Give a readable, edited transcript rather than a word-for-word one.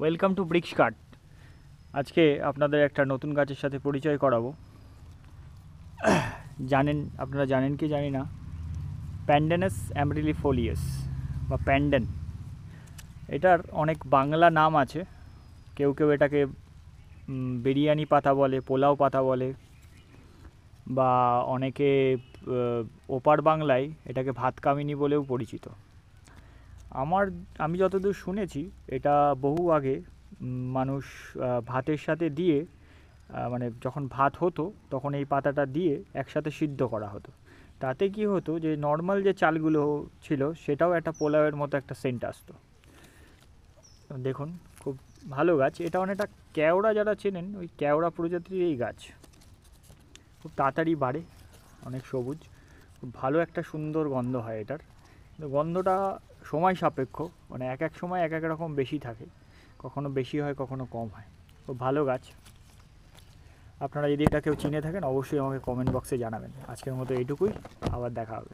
Welcome to bricks cart. আজকে আপনাদের একটা নতুন গাছের সাথে পরিচয় করাবো। আপনারা জানেন কি জানি না, প্যান্ডেনাস অ্যামারিলিফোলিয়াস বা প্যান্ডেন, এটার অনেক বাংলা নাম আছে। কেউ কেউ এটাকে বিরিয়ানি পাতা বলে, পোলাও পাতা বলে, বা অনেকে ওপার বাংলায় এটাকে ভাত কামিনী বলেও পরিচিত। আমি যতদূর শুনেছি, এটা বহু আগে মানুষ ভাতের সাথে দিয়ে, মানে যখন ভাত হতো তখন এই পাতাটা দিয়ে একসাথে সিদ্ধ করা হতো। তাতে কি হতো যে নর্মাল যে চালগুলো ছিল সেটাও একটা পোলাওয়ের মতো একটা সেন্ট আসতো। দেখুন, খুব ভালো গাছ এটা। অনেকটা কেওড়া, যারা চেনেন ওই কেওড়া প্রজাতির এই গাছ। খুব তাড়াতাড়ি বাড়ে, অনেক সবুজ, খুব ভালো একটা সুন্দর গন্ধ হয় এটার। গন্ধটা সময় সাপেক্ষ, মানে এক এক সময় এক এক রকম বেশি থাকে, কখনো বেশি হয় কখনো কম হয়। খুব ভালো গাছ। আপনারা যদি এটা কেউ চিনে থাকেন অবশ্যই আমাকে কমেন্ট বক্সে জানাবেন। আজকের মতো এইটুকুই, আবার দেখা হবে।